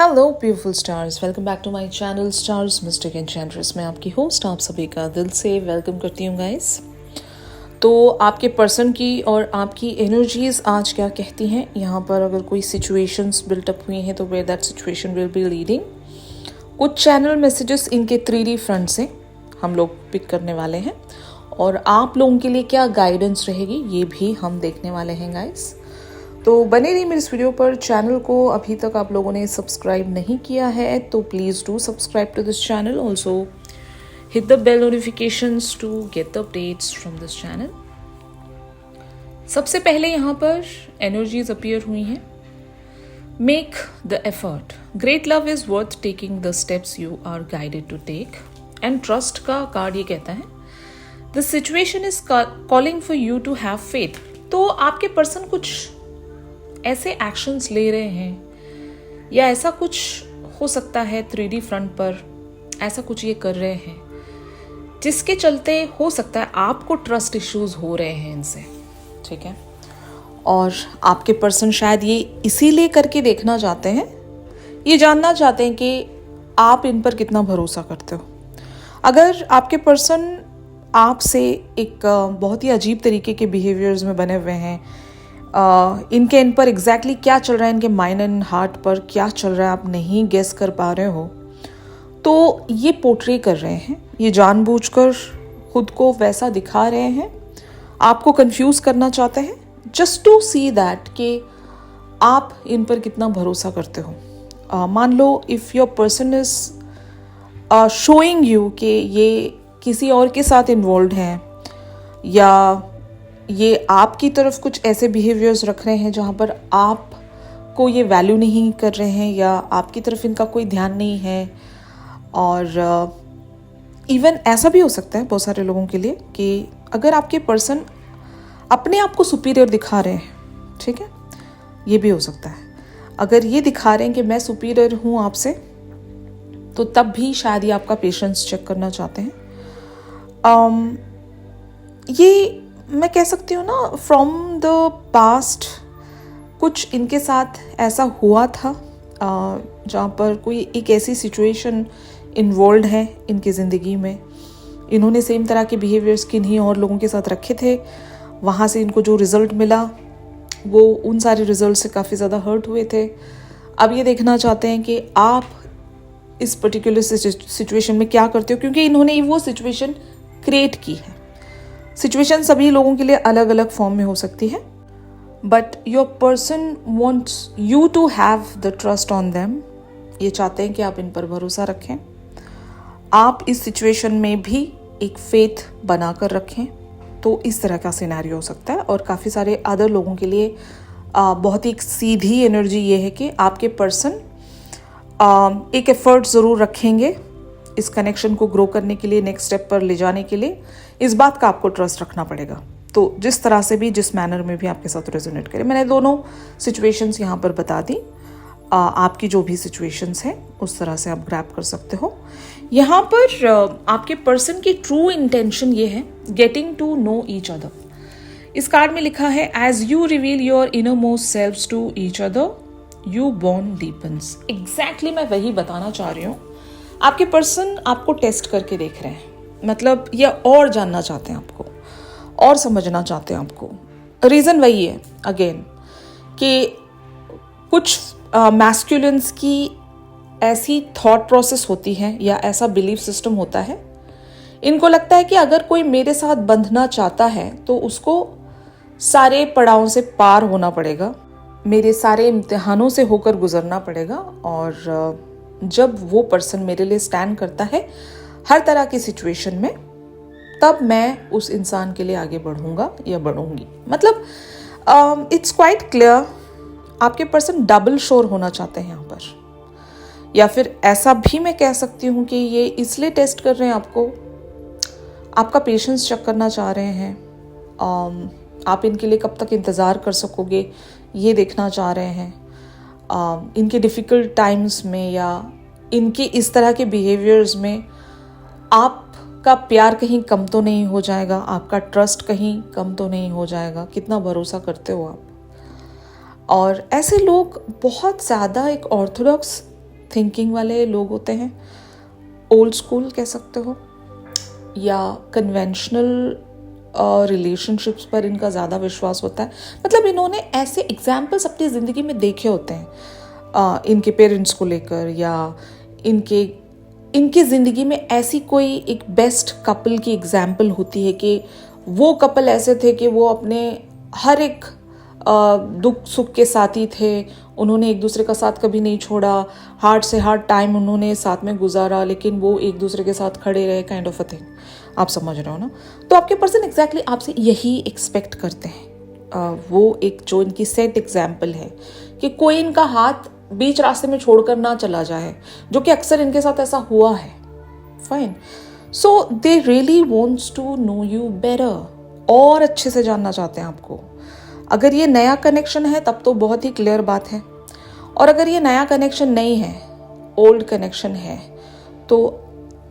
Hello beautiful stars, welcome back to my channel stars mystic enchantress. मैं आपकी host आप सभी का दिल से वेलकम करती हूँ गाइस। तो आपके पर्सन की और आपकी एनर्जीज आज क्या कहती हैं यहाँ पर। अगर कोई सिचुएशंस बिल्टअप हुई हैं तो where that situation will be leading. कुछ चैनल मैसेजेस इनके 3D फ्रंट से हम लोग पिक करने वाले हैं और आप लोगों के लिए क्या गाइडेंस रहेगी ये भी हम देखने वाले हैं गाइस। तो बने रहिए मेरे इस वीडियो पर। चैनल को अभी तक आप लोगों ने सब्सक्राइब नहीं किया है तो please do subscribe to this channel. Also hit the bell notifications to get the updates from this channel. सबसे पहले यहाँ पर एनर्जीज अपीयर हुई हैं। Make the effort, great love is worth taking the steps you are guided to take and trust का card ये कहता है the situation is calling for you to have faith. तो आपके पर्सन कुछ ऐसे एक्शंस ले रहे हैं या ऐसा कुछ हो सकता है 3D फ्रंट पर ऐसा कुछ ये कर रहे हैं जिसके चलते हो सकता है आपको ट्रस्ट इश्यूज हो रहे हैं इनसे, ठीक है। और आपके पर्सन शायद ये इसीलिए करके देखना चाहते हैं, ये जानना चाहते हैं कि आप इन पर कितना भरोसा करते हो। अगर आपके पर्सन आपसे एक बहुत ही अजीब तरीके के बिहेवियर्स में बने हुए हैं, इनके इन पर एग्जैक्टली क्या चल रहा है, इनके माइंड एंड हार्ट पर क्या चल रहा है आप नहीं गेस कर पा रहे हो, तो ये पोर्ट्रे कर रहे हैं, ये जानबूझकर खुद को वैसा दिखा रहे हैं, आपको कंफ्यूज करना चाहते हैं जस्ट टू सी दैट कि आप इन पर कितना भरोसा करते हो। मान लो if your person is showing you कि ये किसी और के साथ इन्वॉल्व हैं या ये आपकी तरफ कुछ ऐसे बिहेवियर्स रख रहे हैं जहाँ पर आपको ये वैल्यू नहीं कर रहे हैं या आपकी तरफ इनका कोई ध्यान नहीं है। और इवन ऐसा भी हो सकता है बहुत सारे लोगों के लिए कि अगर आपके पर्सन अपने आप को सुपीरियर दिखा रहे हैं, ठीक है, ये भी हो सकता है। अगर ये दिखा रहे हैं कि मैं सुपीरियर हूँ आपसे, तो तब भी शायद ये आपका पेशेंस चेक करना चाहते हैं। ये मैं कह सकती हूँ ना, फ्रॉम द पास्ट कुछ इनके साथ ऐसा हुआ था जहाँ पर कोई एक ऐसी सिचुएशन इन्वॉल्व है इनकी ज़िंदगी में। इन्होंने सेम तरह के बिहेवियर्स किन्हीं और लोगों के साथ रखे थे, वहाँ से इनको जो रिज़ल्ट मिला वो उन सारे रिज़ल्ट से काफ़ी ज़्यादा हर्ट हुए थे। अब ये देखना चाहते हैं कि आप इस पर्टिकुलर सिचुएशन में क्या करते हो, क्योंकि इन्होंने वो सिचुएशन क्रिएट की है। सिचुएशन सभी लोगों के लिए अलग अलग फॉर्म में हो सकती है, but your person wants you to have the trust on them. ये चाहते हैं कि आप इन पर भरोसा रखें, आप इस सिचुएशन में भी एक फेथ बनाकर रखें। तो इस तरह का सिनेरियो हो सकता है। और काफ़ी सारे अदर लोगों के लिए बहुत ही एक सीधी एनर्जी ये है कि आपके पर्सन एक एफर्ट ज़रूर रखेंगे इस कनेक्शन को ग्रो करने के लिए, नेक्स्ट स्टेप पर ले जाने के लिए। इस बात का आपको ट्रस्ट रखना पड़ेगा। तो जिस तरह से भी, जिस मैनर में भी आपके साथ रेजोनेट करे, मैंने दोनों सिचुएशंस यहाँ पर बता दी। आपकी जो भी सिचुएशंस हैं उस तरह से आप ग्रैब कर सकते हो। यहाँ पर आपके पर्सन की ट्रू इंटेंशन ये है, getting to know each other. इस कार्ड में लिखा है as you reveal your inner most selves to each other you bond deepens. Exactly मैं वही बताना चाह रही हूँ। आपके पर्सन आपको टेस्ट करके देख रहे हैं, मतलब ये और जानना चाहते हैं आपको और समझना चाहते हैं आपको। रीज़न वही है अगेन कि कुछ मैस्कुलिन्स की ऐसी थॉट प्रोसेस होती है या ऐसा बिलीफ सिस्टम होता है, इनको लगता है कि अगर कोई मेरे साथ बंधना चाहता है तो उसको सारे पड़ावों से पार होना पड़ेगा, मेरे सारे इम्तिहानों से होकर गुजरना पड़ेगा। और जब वो पर्सन मेरे लिए स्टैंड करता है हर तरह की सिचुएशन में, तब मैं उस इंसान के लिए आगे बढ़ूंगा या बढ़ूंगी। मतलब इट्स क्वाइट क्लियर, आपके पर्सन डबल श्योर होना चाहते हैं यहाँ पर। या फिर ऐसा भी मैं कह सकती हूँ कि ये इसलिए टेस्ट कर रहे हैं आपको, आपका पेशेंस चेक करना चाह रहे हैं। आप इनके लिए कब तक इंतज़ार कर सकोगे ये देखना चाह रहे हैं। इनके डिफ़िकल्ट टाइम्स में या इनके इस तरह के बिहेवियर्स में आपका प्यार कहीं कम तो नहीं हो जाएगा, आपका ट्रस्ट कहीं कम तो नहीं हो जाएगा, कितना भरोसा करते हो आप। और ऐसे लोग बहुत ज़्यादा एक ऑर्थोडॉक्स थिंकिंग वाले लोग होते हैं, ओल्ड स्कूल कह सकते हो, या कन्वेंशनल रिलेशनशिप्स पर इनका ज़्यादा विश्वास होता है। मतलब इन्होंने ऐसे एग्जाम्पल्स अपनी ज़िंदगी में देखे होते हैं इनके पेरेंट्स को लेकर, या इनके ज़िंदगी में ऐसी कोई एक बेस्ट कपल की एग्जाम्पल होती है कि वो कपल ऐसे थे कि वो अपने हर एक दुख सुख के साथी थे, उन्होंने एक दूसरे का साथ कभी नहीं छोड़ा, हार्ड से हार्ड टाइम उन्होंने साथ में गुजारा, लेकिन वो एक दूसरे के साथ खड़े रहे, काइंड ऑफ अ थिंग। आप समझ रहे हो ना? तो आपके पर्सन एग्जैक्टली आपसे यही एक्सपेक्ट करते हैं। वो एक जो इनकी सेट एग्जाम्पल है कि कोई इनका हाथ बीच रास्ते में छोड़कर ना चला जाए, जो कि अक्सर इनके साथ ऐसा हुआ है। Fine. So they really wants to know you better, और अच्छे से जानना चाहते हैं आपको। अगर ये नया कनेक्शन है तब तो बहुत ही क्लियर बात है, और अगर ये नया कनेक्शन नहीं है, ओल्ड कनेक्शन है, तो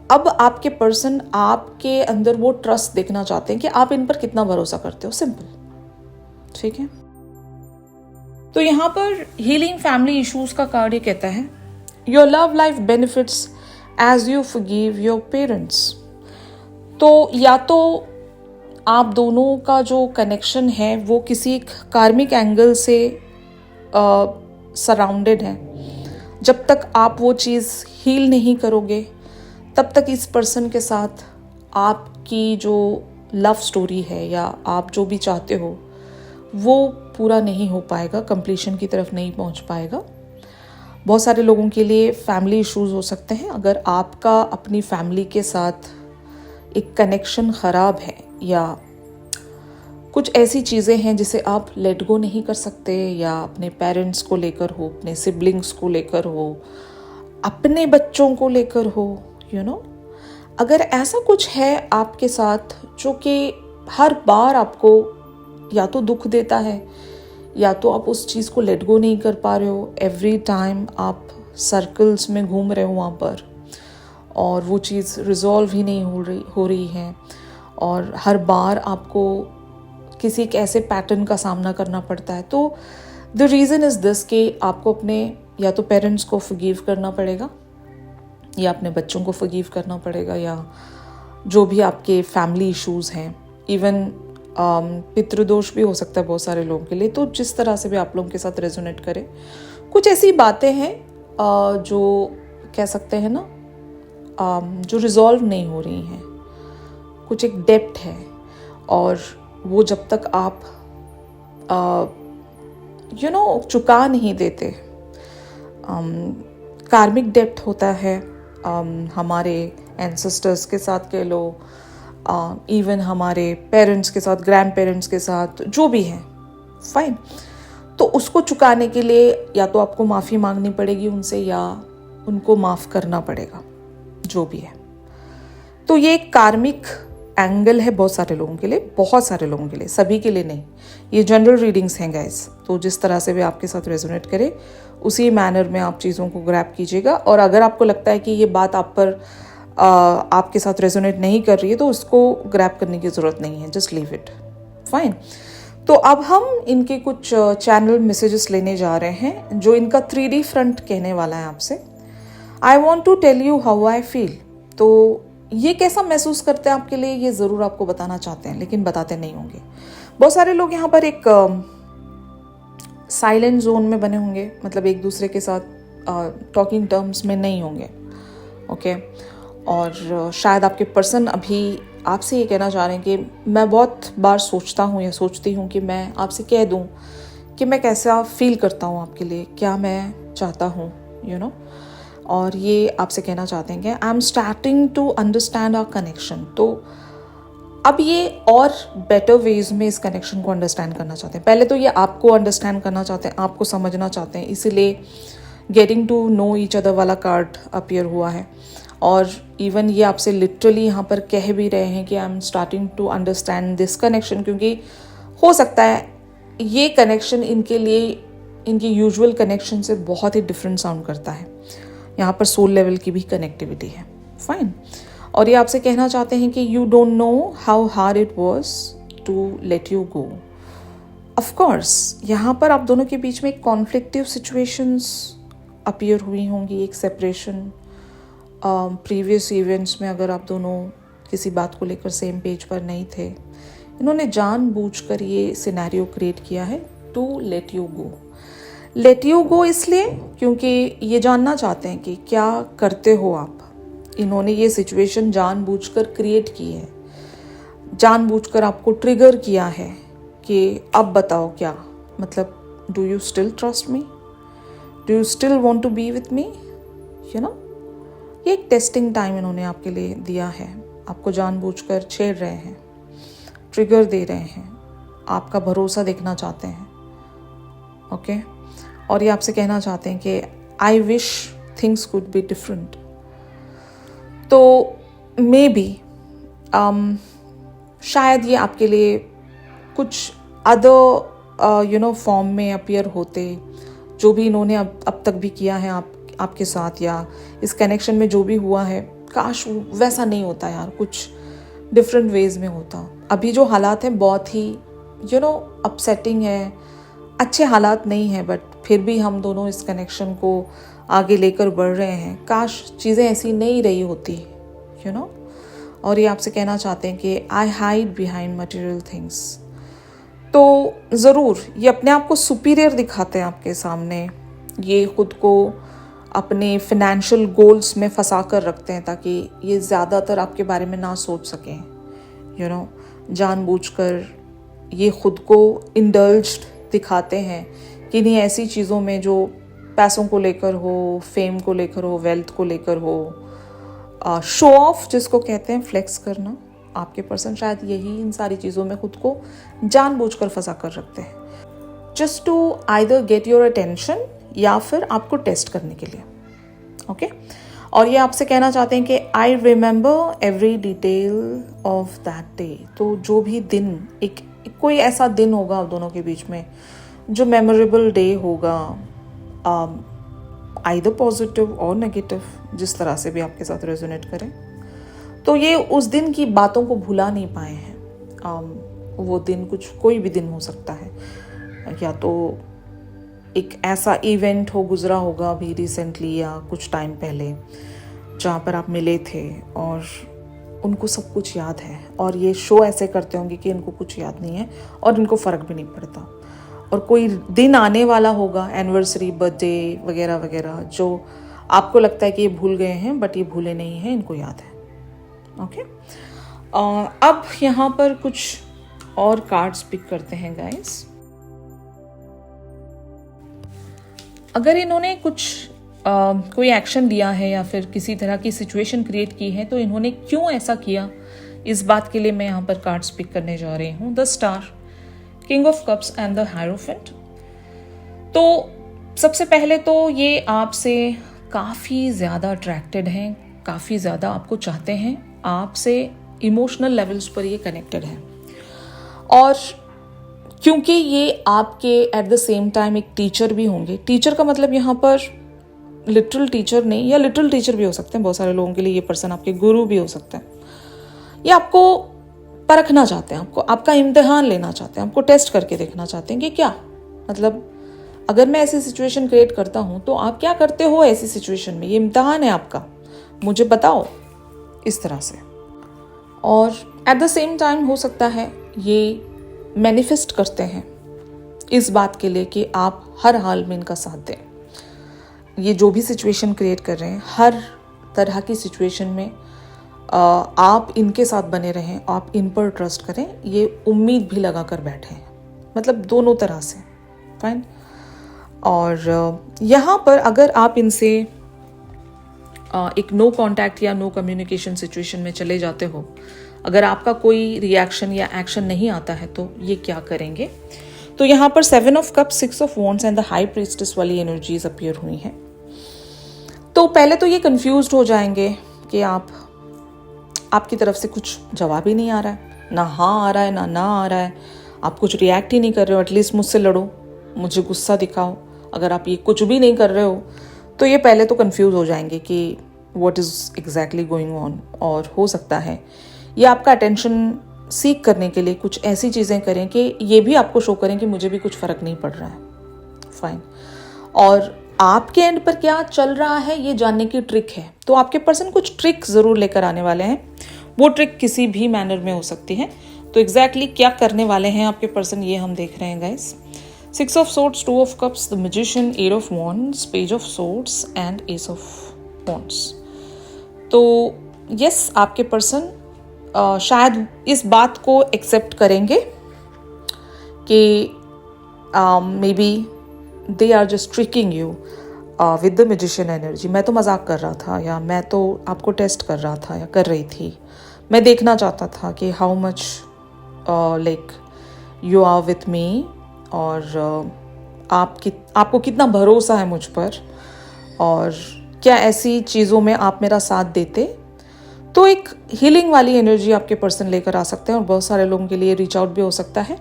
अब आपके पर्सन आपके अंदर वो ट्रस्ट देखना चाहते हैं कि आप इन पर कितना भरोसा करते हो। सिंपल, ठीक है। तो यहाँ पर हीलिंग फैमिली इश्यूज का कार्ड ये कहता है, your love life benefits as you forgive your parents. तो या तो आप दोनों का जो कनेक्शन है वो किसी एक कार्मिक एंगल से सराउंडेड है। जब तक आप वो चीज़ हील नहीं करोगे, तब तक इस पर्सन के साथ आपकी जो लव स्टोरी है या आप जो भी चाहते हो वो पूरा नहीं हो पाएगा, कंप्लीशन की तरफ नहीं पहुंच पाएगा। बहुत सारे लोगों के लिए फैमिली इश्यूज हो सकते हैं। अगर आपका अपनी फैमिली के साथ एक कनेक्शन ख़राब है, या कुछ ऐसी चीज़ें हैं जिसे आप लेट गो नहीं कर सकते, या अपने पेरेंट्स को लेकर हो, अपने सिबलिंग्स को लेकर हो, अपने बच्चों को लेकर हो, अगर ऐसा कुछ है आपके साथ जो कि हर बार आपको या तो दुख देता है, या तो आप उस चीज़ को लेट गो नहीं कर पा रहे हो, एवरी टाइम आप सर्कल्स में घूम रहे हो वहाँ पर, और वो चीज़ रिजॉल्व ही नहीं हो रही है, और हर बार आपको किसी एक ऐसे पैटर्न का सामना करना पड़ता है, तो द रीज़न इज़ दिस कि आपको अपने या तो पेरेंट्स को फॉरगिव करना पड़ेगा, या अपने बच्चों को फॉरगिव करना पड़ेगा, या जो भी आपके फैमिली इश्यूज़ हैं। इवन पितृदोष भी हो सकता है बहुत सारे लोगों के लिए। तो जिस तरह से भी आप लोगों के साथ रेजोनेट करे, कुछ ऐसी बातें हैं जो कह सकते हैं ना, जो रिजॉल्व नहीं हो रही हैं, कुछ एक डेप्थ है, और वो जब तक आप चुका नहीं देते, कार्मिक डेप्थ होता है हमारे एंसेस्टर्स के साथ कह लो, इवन हमारे पेरेंट्स के साथ, ग्रैंड पेरेंट्स के साथ, जो भी है, फाइन। तो उसको चुकाने के लिए या तो आपको माफ़ी मांगनी पड़ेगी उनसे, या उनको माफ़ करना पड़ेगा, जो भी है। तो ये एक कार्मिक एंगल है बहुत सारे लोगों के लिए, बहुत सारे लोगों के लिए, सभी के लिए नहीं। ये जनरल रीडिंग्स हैं गाइस, तो जिस तरह से भी आपके साथ रेजोनेट करे उसी मैनर में आप चीज़ों को ग्रैब कीजिएगा। और अगर आपको लगता है कि ये बात आप पर आपके साथ रेजोनेट नहीं कर रही है, तो उसको ग्रैब करने की ज़रूरत नहीं है, जस्ट लीव इट, फाइन। तो अब हम इनके कुछ चैनल मैसेजेस लेने जा रहे हैं, जो इनका 3D फ्रंट कहने वाला है आपसे। I want to tell you how I feel. तो ये कैसा महसूस करते हैं आपके लिए, ये ज़रूर आपको बताना चाहते हैं, लेकिन बताते नहीं होंगे। बहुत सारे लोग यहाँ पर एक साइलेंट जोन में बने होंगे, मतलब एक दूसरे के साथ टॉकिंग टर्म्स में नहीं होंगे, ओके। और शायद आपके पर्सन अभी आपसे ये कहना चाह रहे हैं कि मैं बहुत बार सोचता हूँ या सोचती हूँ कि मैं आपसे कह दूँ कि मैं कैसा फील करता हूँ आपके लिए, क्या मैं चाहता हूँ, और ये आपसे कहना चाहते हैं कि I am starting to understand our connection. तो अब ये और बेटर वेज में इस कनेक्शन को अंडरस्टैंड करना चाहते हैं। पहले तो ये आपको अंडरस्टैंड करना चाहते हैं, आपको समझना चाहते हैं, इसीलिए getting to know each other वाला कार्ड अपीयर हुआ है। और इवन ये आपसे लिटरली यहाँ पर कह भी रहे हैं कि I am starting to understand this connection, क्योंकि हो सकता है ये कनेक्शन इनके लिए इनकी यूजुअल कनेक्शन से बहुत ही डिफरेंट साउंड करता है। यहाँ पर सोल लेवल की भी कनेक्टिविटी है, फाइन। और ये आपसे कहना चाहते हैं कि you don't know how hard it was to let you go. Of course यहाँ पर आप दोनों के बीच में कॉन्फ्लिक्टिव सिचुएशंस अपीयर हुई होंगी, एक सेपरेशन प्रीवियस इवेंट्स में। अगर आप दोनों किसी बात को लेकर सेम पेज पर नहीं थे, इन्होंने जानबूझकर ये सिनेरियो क्रिएट किया है to let you go. Let you go इसलिए क्योंकि ये जानना चाहते हैं कि क्या करते हो आप। इन्होंने ये सिचुएशन जानबूझकर क्रिएट की है, जानबूझकर आपको ट्रिगर किया है कि अब बताओ क्या, मतलब do you still trust me, do you still want to be with me, you know. ये एक टेस्टिंग टाइम इन्होंने आपके लिए दिया है, आपको जानबूझकर छेड़ रहे हैं, ट्रिगर दे रहे हैं, आपका भरोसा देखना चाहते हैं, ओके। और ये आपसे कहना चाहते हैं कि I wish things could be different. तो मे बी शायद ये आपके लिए कुछ अदर फॉर्म में अपीयर होते, जो भी इन्होंने अब तक भी किया है आपके साथ, या इस कनेक्शन में जो भी हुआ है, काश वैसा नहीं होता यार, कुछ डिफरेंट वेज में होता। अभी जो हालात हैं बहुत ही अपसेटिंग है, अच्छे हालात नहीं है, बट फिर भी हम दोनों इस कनेक्शन को आगे लेकर बढ़ रहे हैं। काश चीज़ें ऐसी नहीं रही होती, और ये आपसे कहना चाहते हैं कि आई हाइड बिहाइंड मटेरियल थिंग्स। तो ज़रूर ये अपने आप को सुपीरियर दिखाते हैं आपके सामने, ये खुद को अपने फिनेंशियल गोल्स में फंसा कर रखते हैं ताकि ये ज़्यादातर आपके बारे में ना सोच सकें, जानबूझकर ये खुद को इंडल्ज्ड दिखाते हैं कि नहीं ऐसी चीज़ों में जो पैसों को लेकर हो, फेम को लेकर हो, वेल्थ को लेकर हो, शो ऑफ जिसको कहते हैं, फ्लेक्स करना। आपके पर्सन शायद यही इन सारी चीज़ों में खुद को जानबूझकर फंसा कर रखते हैं, just to either get your attention या फिर आपको टेस्ट करने के लिए, ओके। और ये आपसे कहना चाहते हैं कि I remember every detail of that day. तो जो भी दिन, एक कोई ऐसा दिन होगा आप दोनों के बीच में जो मेमोरेबल डे होगा, आइदर पॉजिटिव और नेगेटिव, जिस तरह से भी आपके साथ रेजोनेट करें, तो ये उस दिन की बातों को भुला नहीं पाए हैं। वो दिन कोई भी दिन हो सकता है, या तो एक ऐसा इवेंट गुजरा होगा अभी रिसेंटली या कुछ टाइम पहले जहाँ पर आप मिले थे और उनको सब कुछ याद है, और ये शो ऐसे करते होंगे कि इनको कुछ याद नहीं है और इनको फ़र्क भी नहीं पड़ता। और कोई दिन आने वाला होगा, एनिवर्सरी, बर्थडे वगैरह वगैरह, जो आपको लगता है कि ये भूल गए हैं, बट ये भूले नहीं हैं, इनको याद है, ओके। अब यहाँ पर कुछ और कार्ड्स पिक करते हैं गाइस। अगर इन्होंने कोई एक्शन लिया है या फिर किसी तरह की सिचुएशन क्रिएट की है, तो इन्होंने क्यों ऐसा किया, इस बात के लिए मैं यहाँ पर कार्ड्स पिक करने जा रही हूँ। The star, king of cups and the hierophant. तो सबसे पहले तो ये आपसे काफ़ी ज़्यादा अट्रैक्टेड हैं, काफ़ी ज़्यादा आपको चाहते हैं, आपसे इमोशनल लेवल्स पर ये कनेक्टेड हैं। और क्योंकि ये आपके एट द सेम टाइम एक टीचर भी होंगे। टीचर का मतलब यहाँ पर लिटरल टीचर नहीं, या लिटरल टीचर भी हो सकते हैं, बहुत सारे लोगों के लिए ये पर्सन आपके गुरु भी हो सकते हैं। ये आपको परखना चाहते हैं, आपका इम्तिहान लेना चाहते हैं, आपको टेस्ट करके देखना चाहते हैं कि क्या, मतलब अगर मैं ऐसी सिचुएशन क्रिएट करता हूँ तो आप क्या करते हो ऐसी सिचुएशन में, ये इम्तिहान है आपका, मुझे बताओ, इस तरह से। और एट द सेम टाइम हो सकता है ये मैनिफेस्ट करते हैं इस बात के लिए कि आप हर हाल में इनका साथ दें। ये जो भी सिचुएशन क्रिएट कर रहे हैं, हर तरह की सिचुएशन में आप इनके साथ बने रहें, आप इन पर ट्रस्ट करें, ये उम्मीद भी लगा कर बैठे हैं, मतलब दोनों तरह से, फाइन। और यहाँ पर अगर आप इनसे एक नो कांटेक्ट या नो कम्युनिकेशन सिचुएशन में चले जाते हो, अगर आपका कोई रिएक्शन या एक्शन नहीं आता है, तो ये क्या करेंगे। तो यहाँ पर 7 of cups, 6 of wands and the high priestess वाली एनर्जीज अपीयर हुई हैं। तो पहले तो ये कंफ्यूज्ड हो जाएंगे कि आपकी तरफ से कुछ जवाब ही नहीं आ रहा है, ना हाँ आ रहा है ना आ रहा है, आप कुछ रिएक्ट ही नहीं कर रहे हो, एटलीस्ट मुझसे लड़ो, मुझे गुस्सा दिखाओ। अगर आप ये कुछ भी नहीं कर रहे हो तो ये पहले तो कंफ्यूज हो जाएंगे कि what is exactly going on. और हो सकता है ये आपका अटेंशन सीख करने के लिए कुछ ऐसी चीज़ें करें कि ये भी आपको शो करें कि मुझे भी कुछ फ़र्क नहीं पड़ रहा है, फाइन। और आपके एंड पर क्या चल रहा है ये जानने की ट्रिक है। तो आपके पर्सन कुछ ट्रिक ज़रूर लेकर आने वाले हैं, वो ट्रिक किसी भी मैनर में हो सकती है। तो एग्जैक्टली क्या करने वाले हैं आपके पर्सन ये हम देख रहे हैं guys. 6 of swords, 2 of cups, the magician, 8 of wands, page of swords and ace of wands. तो यस, आपके पर्सन शायद इस बात को एक्सेप्ट करेंगे कि maybe they are just tricking you with the magician energy. मैं तो मजाक कर रहा था, या मैं तो आपको टेस्ट कर रहा था या कर रही थी। मैं देखना चाहता था कि how much like you are with me, और आपको कितना भरोसा है मुझ पर, और क्या ऐसी चीज़ों में आप मेरा साथ देते। तो एक हीलिंग वाली एनर्जी आपके पर्सन लेकर आ सकते हैं, और बहुत सारे लोगों के लिए रीच आउट भी हो सकता है।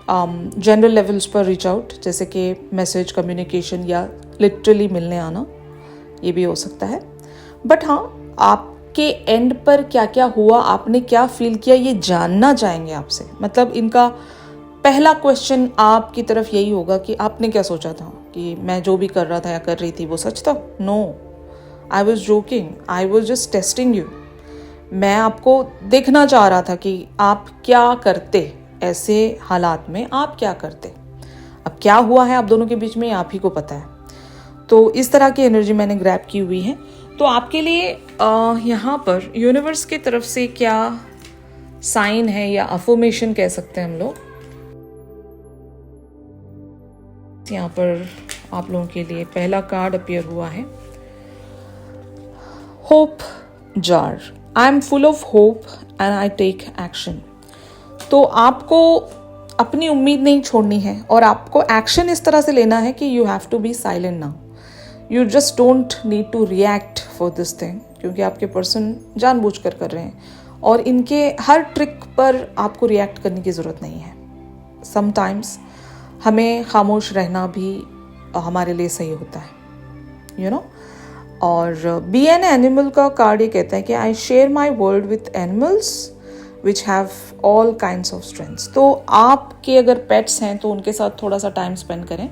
जनरल लेवल्स पर रीच आउट, जैसे कि मैसेज, कम्युनिकेशन या लिटरली मिलने आना, ये भी हो सकता है। बट हाँ, आपके एंड पर क्या क्या हुआ, आपने क्या फील किया, ये जानना चाहेंगे आपसे। मतलब इनका पहला क्वेश्चन आपकी तरफ यही होगा कि आपने क्या सोचा था कि मैं जो भी कर रहा था या कर रही थी वो सच था। No, I was joking, I was just testing you. मैं आपको देखना चाह रहा था कि आप क्या करते ऐसे हालात में, आप क्या करते। अब क्या हुआ है आप दोनों के बीच में आप ही को पता है। तो इस तरह की एनर्जी मैंने ग्रैब की हुई है। तो आपके लिए यहाँ पर यूनिवर्स की तरफ से क्या साइन है या अफर्मेशन कह सकते हैं हम लोग। यहाँ पर आप लोगों के लिए पहला कार्ड अपीयर हुआ है, hope jar. I am full of hope and I take action. तो आपको अपनी उम्मीद नहीं छोड़नी है, और आपको एक्शन इस तरह से लेना है कि you have to be silent now. You just don't need to react for this thing, क्योंकि आपके पर्सन जानबूझकर कर रहे हैं, और इनके हर ट्रिक पर आपको रिएक्ट करने की ज़रूरत नहीं है। समटाइम्स हमें खामोश रहना भी हमारे लिए सही होता है, यू नो। और बी एन एनिमल का कार्ड ये कहता है कि I share my world with animals which have all kinds of strengths. तो आपके अगर पेट्स हैं तो उनके साथ थोड़ा सा टाइम स्पेंड करें,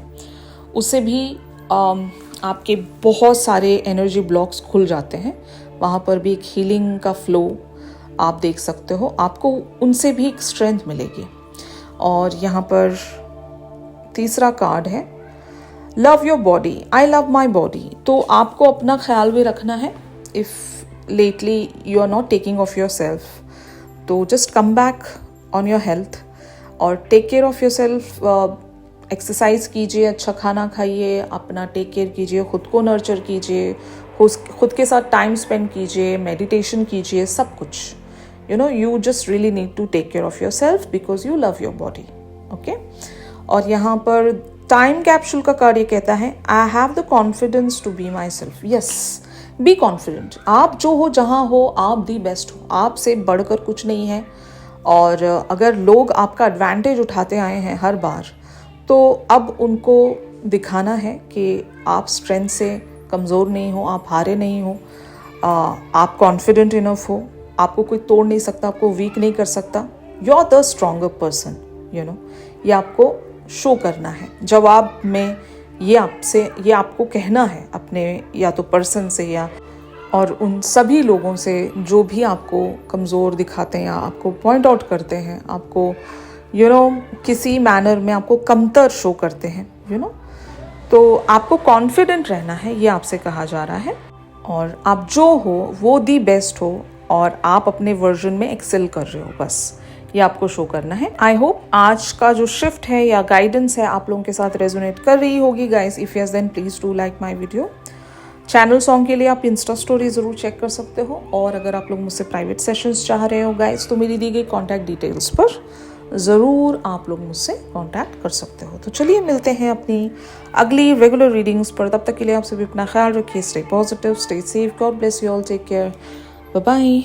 उससे भी आपके बहुत सारे एनर्जी ब्लॉक्स खुल जाते हैं। वहाँ पर भी एक हीलिंग का फ्लो आप देख सकते हो, आपको उनसे भी एक स्ट्रेंथ मिलेगी। और यहाँ पर तीसरा कार्ड है love your body, I love my body. तो आपको अपना ख्याल भी रखना है। If lately you are not taking of yourself, तो just come back on your health और take care of yourself. Exercise कीजिए, अच्छा खाना खाइए, अपना टेक केयर कीजिए, खुद को नर्चर कीजिए, खुद के साथ टाइम स्पेंड कीजिए, मेडिटेशन कीजिए, सब कुछ। You know, you just really need to take care of yourself because you love your body. Okay. और यहाँ पर टाइम कैप्सूल का कार्ड ये कहता है I have the confidence to be myself. Yes, be confident. आप जो हो, जहाँ हो, आप दी बेस्ट हो। आपसे बढ़कर कुछ नहीं है। और अगर लोग आपका एडवांटेज उठाते आए हैं हर बार, तो अब उनको दिखाना है कि आप स्ट्रेंथ से कमज़ोर नहीं हो, आप हारे नहीं हो, आप कॉन्फिडेंट इनफ हो, आपको कोई तोड़ नहीं सकता, आपको वीक नहीं कर सकता। You are the stronger person, you know. ये आपको शो करना है। जवाब में ये आपको कहना है अपने या तो पर्सन से या और उन सभी लोगों से जो भी आपको कमज़ोर दिखाते हैं या आपको पॉइंट आउट करते हैं, आपको यू नो किसी मैनर में आपको कमतर शो करते हैं, यू नो। तो आपको कॉन्फिडेंट रहना है, ये आपसे कहा जा रहा है। और आप जो हो वो दी बेस्ट हो, और आप अपने वर्जन में एक्सेल कर रहे हो, बस ये आपको शो करना है। आई होप आज का जो शिफ्ट है या गाइडेंस है आप लोगों के साथ रेजोनेट कर रही होगी guys. If yes then please do like my video. Channel song के लिए आप इंस्टा स्टोरी ज़रूर चेक कर सकते हो, और अगर आप लोग मुझसे प्राइवेट सेशंस चाह रहे हो गाइस, तो मेरी दी गई कॉन्टैक्ट डिटेल्स पर ज़रूर आप लोग मुझसे कॉन्टैक्ट कर सकते हो। तो चलिए मिलते हैं अपनी अगली रेगुलर रीडिंग्स पर। तब तक के लिए आप सभी अपना ख्याल रखिए। Stay positive, stay safe, God bless you all, take care, bye bye.